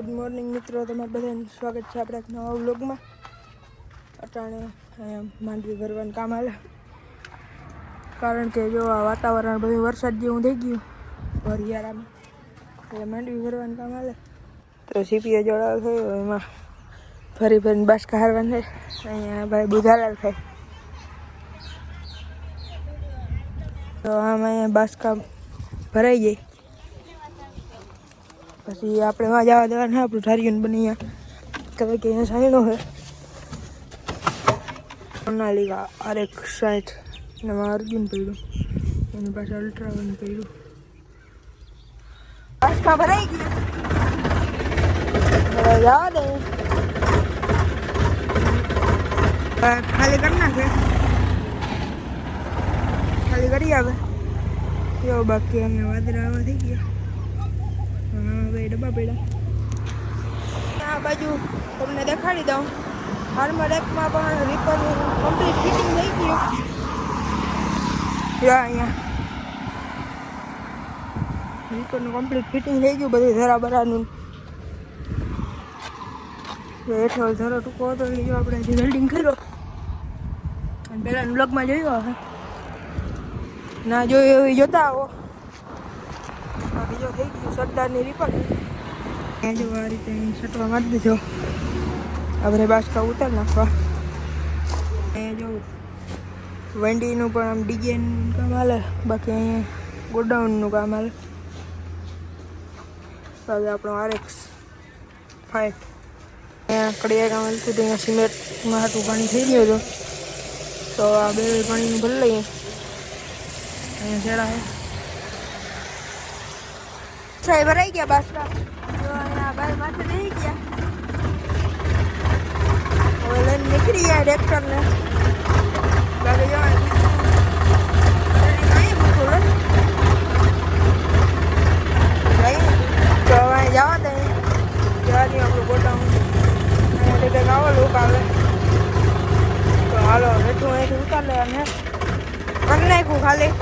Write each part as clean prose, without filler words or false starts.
Good morning મિત્રો, તમારું બધાનું સ્વાગત છે આપણા નવા વ્લોગમાં. અટાણે માંડવી ભરવાનું કામ હાલે, કારણ કે જો આ વાતાવરણ બધું વરસાદ જેવું થઈ ગયું ભરિયારામાં, એટલે માંડવી ભરવાનું કામ હાલે. તો સીપીઓ જોડાવ થયો, એમાં ફરી ફરીને બાસકા હારવાના છે. અહીંયા ભાઈ બુધાલાલ થાય તો આમાં અહીંયા બાસકા ભરાઈ જાય, પછી આપણે વहाँ જવા દેવાના है. આપણું ઠારિયું બની કહેવાય કે અહીંયા સાઈનો છે સોનાલિકા RX60 એમાં અર્જુન પડ્યું, એની પાસે અલ્ટ્રા 1 પડ્યું. બાસકા ભરાઈ ગયા, જવા દે ખાલી કરી નાખે, ખાલી કરી આવે. જો બાકી અહીંયા વાદળા આવા થઈ ગયા. હા ભાઈ ડબ્બા પડ્યા. આ બાજુ તમને દેખાડી દઉં, હાલમાં રેકમાં પણ રીપરનું કમ્પ્લીટ ફિટિંગ થઈ ગયું. અહીંયા રીપરનું કમ્પ્લીટ ફિટિંગ થઈ ગયું, બધું ધરા બરાનું. હેઠો ધરો ટૂંકો હતો એટલે જો આપણે હજી વેલ્ડિંગ કર્યો, અને પહેલાં બ્લોગમાં જોયો હશે, ના જોયું એવી જોતા આવો. બીજો થઈ ગયું સરદારની રીપર. જો આ રીતે સટવા મારી દીધો, આપણે બાસકા ઉતાર નાખવા. એ જો વંડીનું પણ આમ ડિઝાઇનનું કામ હાલે, બાકી અહીંયા ગોડાઉનનું કામ હાલે. હવે આપણો RX5 અહીંયા કડિયા કામ હાલતું હતું, અહીંયા સિમેન્ટમાં હાટું પાણી થઈ ગયું હતું, તો આ બે પાણીનું ભરી લઈએ. અહીંયા છેડા છે ભરાઈ ગયા બાસકા. જો અહીંયા ભાઈ માથે રહી ગયા, હવે લઈને નીકળી ગયા ટ્રેક્ટરને. બાકી જો તો હવે જવા દે, જવા દઈએ આપણું ગોડાઉન. અહીંયા કંઈક આવો લુક આવે. તો હાલો હેઠું અહીંથી ઉતાર લેવાનું કરી નાખ્યું ખાલી.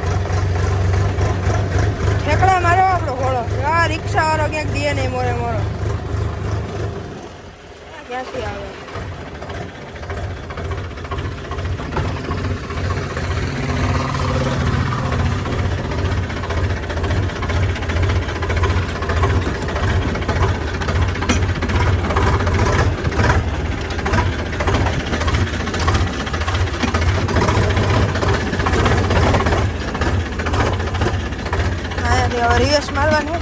ઠેકડા મારો આપણો ઘોડો. આ રિક્ષાવાળો ક્યાંક દે નહીં મોરે મોરો, ક્યાંથી આવે. રિવર્સ મારવાનું.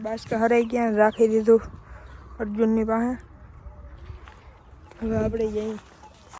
બાસકા હરાઈ ગયા, રાખી દીધું અર્જુનની પાસે. હવે આપણે જઈએ